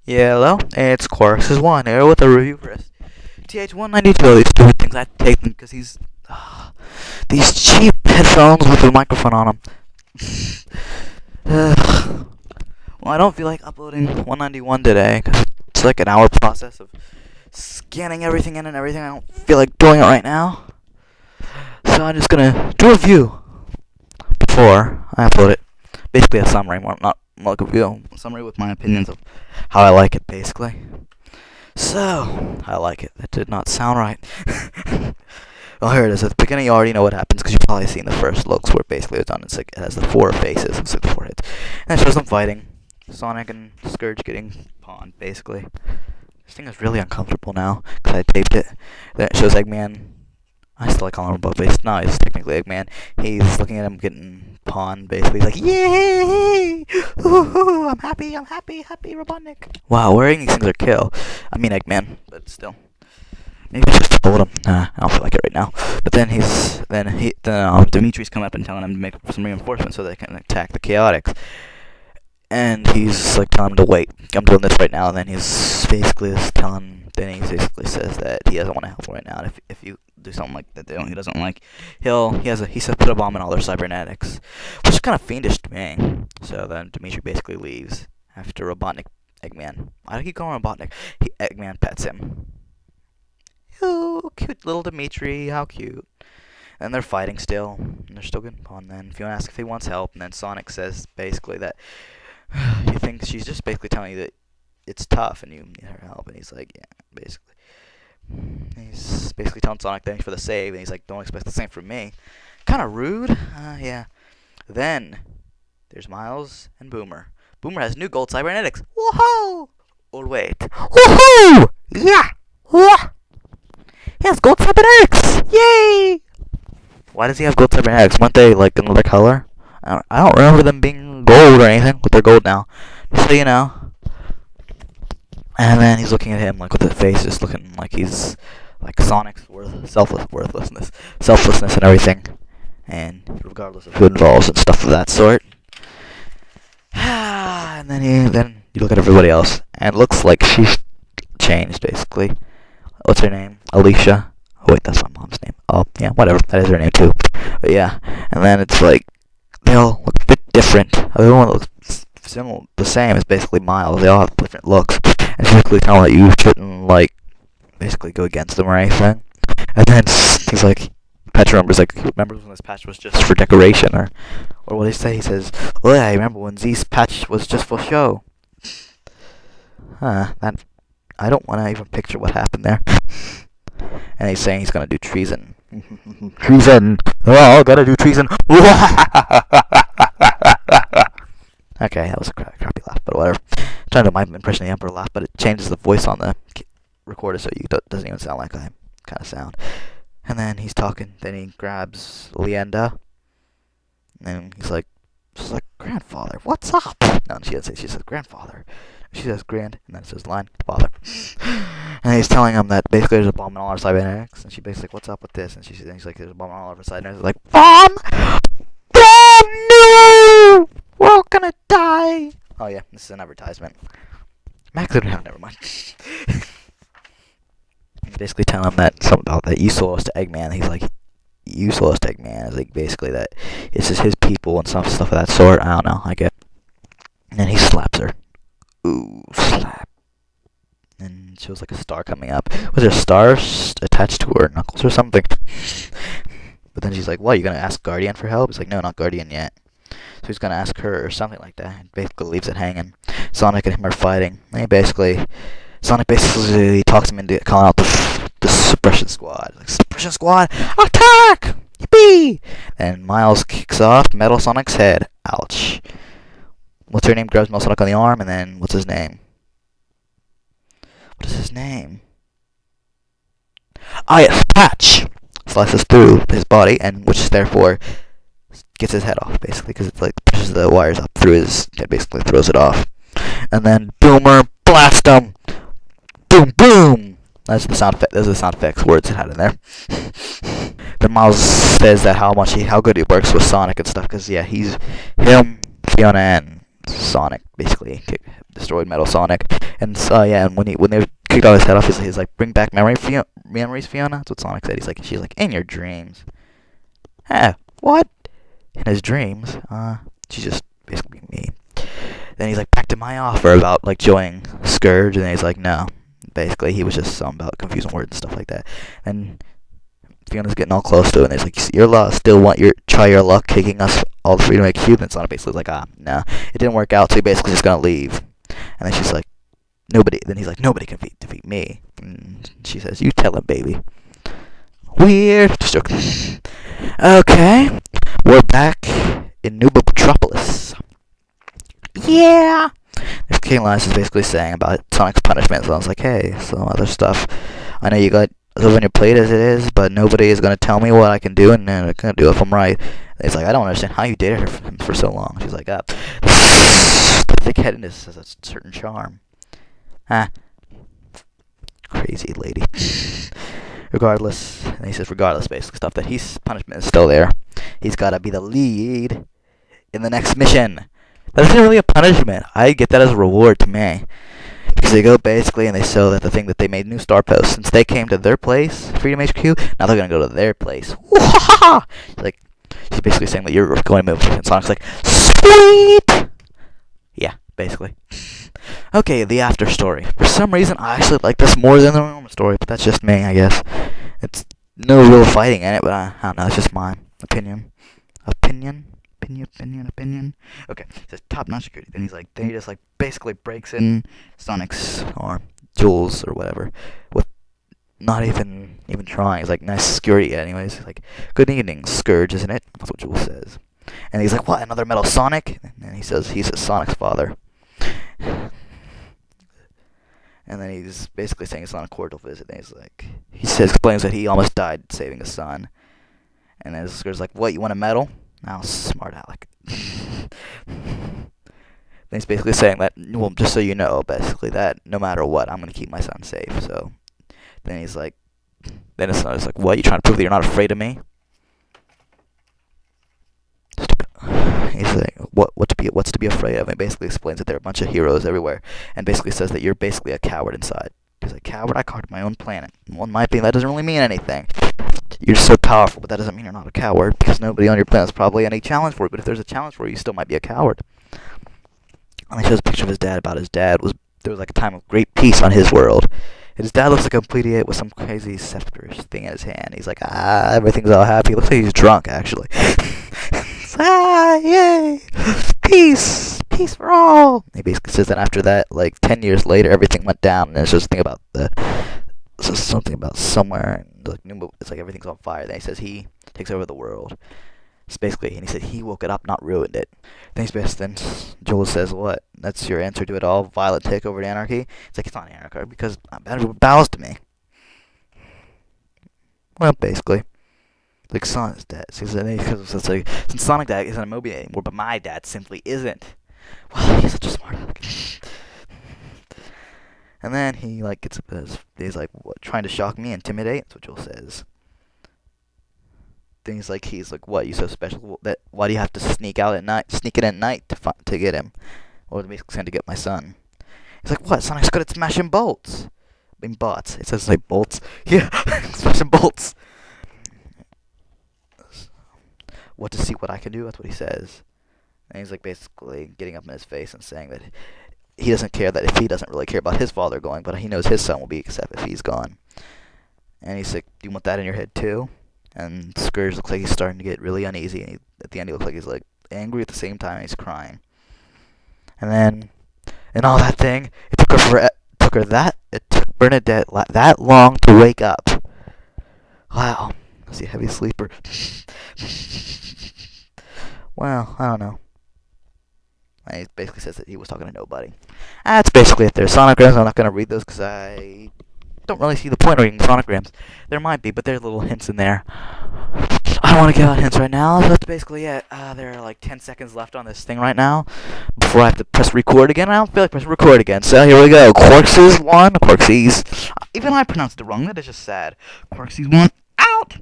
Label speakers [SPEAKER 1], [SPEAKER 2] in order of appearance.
[SPEAKER 1] Yeah, hello, it's Chorus1 here with a review for us. TH192, these stupid things, I take them because these cheap headphones with a microphone on them. Well, I don't feel like uploading 191 today because it's like an hour process of scanning everything in and everything. I don't feel like doing it right now. So I'm just gonna do a review before I upload it. Basically a summary, not like a review, a summary with my opinions of how I like it, basically. So, I like it. That did not sound right. Well, here it is. At the beginning, you already know what happens because you've probably seen the first looks where basically it's done. It's like it has the 4 faces. It's like the 4 hits. And it shows them fighting. Sonic and Scourge getting pawned, basically. This thing is really uncomfortable now because I taped it. Then it shows Eggman. I still like calling him above face. No, he's technically Eggman. He's looking at him getting pawned, basically. He's like, yay! Ooh, I'm happy, Robotnik. Wow, wearing these things are kill. I mean Eggman, but still. Maybe I just told him. Nah, I don't feel like it right now. But then Dimitri's coming up and telling him to make some reinforcements so they can attack the Chaotix. And he's like telling him to wait. I'm doing this right now. And then he's basically Then he basically says that he doesn't want to help right now. And if you do something like that he doesn't like, he said put a bomb in all their cybernetics, which is kind of fiendish to me. So then Dimitri basically leaves after Robotnik Eggman. Why do I keep calling him Robotnik? Eggman pets him. Oh, cute little Dimitri, how cute. And they're fighting still, and they're still getting pawned. Then if you ask if he wants help, and then Sonic says basically that he thinks she's just basically telling you that it's tough and you need her help, and he's like, yeah, basically. He's basically telling Sonic thanks for the save, and he's like, don't expect the same from me. Kind of rude, yeah. Then there's Miles and Boomer. Boomer has new gold cybernetics. Woohoo! Or wait, woohoo! Yeah! Wah! He has gold cybernetics! Yay! Why does he have gold cybernetics? Weren't they like another color? I don't remember them being gold or anything, but they're gold now. Just so you know. And then he's looking at him like with his face just looking like he's like Sonic's selflessness and everything. And regardless of who involves and stuff of that sort. And then you look at everybody else and it looks like she's changed basically. What's her name? Alicia. Oh wait, that's my mom's name. Oh yeah, whatever. That is her name too. But yeah. And then it's like they all look a bit different. Everyone looks the same as basically Miles. They all have different looks. And she's basically telling that you shouldn't like basically go against them or anything. And then he's like, Patch remembers like, he remembers when this patch was just for decoration or what did he say? He says, oh yeah, I remember when Z's patch was just for show. That I don't want to even picture what happened there. And he's saying he's gonna do treason. Treason! Oh, gotta do treason! Okay, that was a crappy laugh, but whatever. I'm trying to do my impression of the Emperor laugh, but it changes the voice on the recorder so it doesn't even sound like I kind of sound. And then he's talking, then he grabs Leenda, and she's like, grandfather, what's up? No, she doesn't say, she says, grandfather. She says, grand, and then it says, line, father. And he's telling him that basically there's a bomb in all our cybernetics, and she basically like, what's up with this? And he's like, there's a bomb in all of our cybernetics. Like, bomb! Bomb! No! We're all gonna die! Oh yeah, this is an advertisement. Max didn't have, never mind. Basically telling him that something about that you sold us to Eggman. He's like, you sold us to Eggman. It's like basically that it's just his people and some stuff of that sort. I don't know. I get. And then he slaps her. Ooh, slap. And shows like a star coming up. Was there stars attached to her knuckles or something? But then she's like, "What? You gonna ask Guardian for help?" He's like, "No, not Guardian yet." So he's gonna ask her or something like that. And basically leaves it hanging. Sonic and him are fighting. And Sonic basically talks him into calling out the suppression squad. Like, suppression squad, attack! Yippee! And Miles kicks off Metal Sonic's head. Ouch. What's her name? Grabs Metal Sonic on the arm, and then what's his name? What is his name? Ah, yes, Patch! Slices through his body, and which therefore gets his head off, basically, because it like pushes the wires up through his head, basically throws it off. And then Boomer blasts him! Boom, boom! Those are the sound effects words it had in there. Then Miles says that how good he works with Sonic and stuff, because yeah, he's him, Fiona, and Sonic basically destroyed Metal Sonic. And so yeah, and when they kicked all his head off, he's like, bring back memories, Fiona. That's what Sonic said. She's like, in your dreams. Huh? What? In his dreams? She's just basically mean. Then he's like, back to my offer about like joining Scourge, and then he's like, no. Basically, he was just something about confusing words and stuff like that. And Fiona's getting all close to it, and he's like, you're lost. Still want try your luck kicking us all three to make a cube? And Sonic basically like, no, it didn't work out, so he basically just gonna leave. And then she's like, nobody. Then he's like, nobody can defeat me. And she says, you tell him, baby. Weird. Just joking. Okay, we're back in New Metropolis. Yeah. King Linus is basically saying about Sonic's punishment, so I was like, hey, some other stuff. I know you got live on your plate as it is, but nobody is going to tell me what I can do, and I'm going to do it if I'm right. And he's like, I don't understand how you dated her for so long. She's like, the thick-headedness has a certain charm. Crazy lady. Regardless, and he says regardless, basically stuff that his punishment is still there. He's got to be the lead in the next mission. That isn't really a punishment. I get that as a reward to me. Because they go basically and they show that the thing that they made new star posts. Since they came to their place, Freedom HQ, now they're going to go to their place. Like, she's basically saying that you're going to move. And Sonic's like, sweet! Yeah, basically. Okay, the after story. For some reason, I actually like this more than the normal story, but that's just me, I guess. It's no real fighting in it, but I don't know, it's just my opinion. Opinion. Okay, he says top-notch security. Then he just like basically breaks in Sonic's or Jules or whatever with not even trying. He's like, nice security. Anyways, he's like, good evening, Scourge, isn't it? That's what Jules says. And he's like, what? Another Metal Sonic? And he says he's Sonic's father. And then he's basically saying it's not a cordial visit. And explains that he almost died saving his son. And then Scourge's like, what? You want a medal? Now, smart Alec. Then he's basically saying that, well, just so you know, basically, that no matter what, I'm going to keep my son safe. So then his son is like, what? You trying to prove that you're not afraid of me? He's like, what's to be afraid of? And basically explains that there are a bunch of heroes everywhere, and basically says that you're basically a coward inside. He's like, coward? I conquered my own planet. Well, in my opinion, that doesn't really mean anything. You're so powerful, but that doesn't mean you're not a coward, because nobody on your planet is probably any challenge for you. But if there's a challenge for you, you still might be a coward. And he shows a picture of his dad. There was like a time of great peace on his world. And his dad looks like a complete idiot with some crazy scepter thing in his hand. He's like, everything's all happy. He looks like he's drunk, actually. Yay! Peace for all. He basically says that after that, like 10 years later, everything went down, and it's just something about somewhere, like it's like everything's on fire. Then he says he takes over the world. It's basically, and he said he woke it up, not ruined it. Then Joel says, what? That's your answer to it all? Violent takeover to anarchy? It's like, it's not anarchy, because everyone bows to me. Well, basically. Like, Sonic's dead. Since Sonic Dad isn't a Moby anymore, but my dad simply isn't. Wow, he's such a smart aleck. And then he like gets up he's like, what, trying to shock me, intimidate? That's what Joel says. Then he's like, what? You so special? Why do you have to sneak in at night to get him? Or basically send to get my son? He's like, what? Sonic's good at smashing bolts. Bots. It says like bolts. Yeah, smashing bolts. What to see what I can do? That's what he says. And he's like basically getting up in his face and saying that he doesn't care, that if he doesn't really care about his father going, but he knows his son will be, except if he's gone. And he's like, do you want that in your head too? And Scourge looks like he's starting to get really uneasy, and at the end he looks like he's like angry at the same time, and he's crying. And then, and all that thing, it took Bernadette that long to wake up. Wow, is he a heavy sleeper? Well, I don't know. And he basically says that he was talking to nobody. That's basically it there. Sonograms, I'm not going to read those because I don't really see the point of reading sonograms. There might be, but there's little hints in there. I don't want to give out hints right now, so that's basically it. There are like 10 seconds left on this thing right now before I have to press record again. I don't feel like pressing record again, so here we go. Quarksies 1, Quarksies. Even I pronounced it wrong. That is just sad. Quarksies 1, out!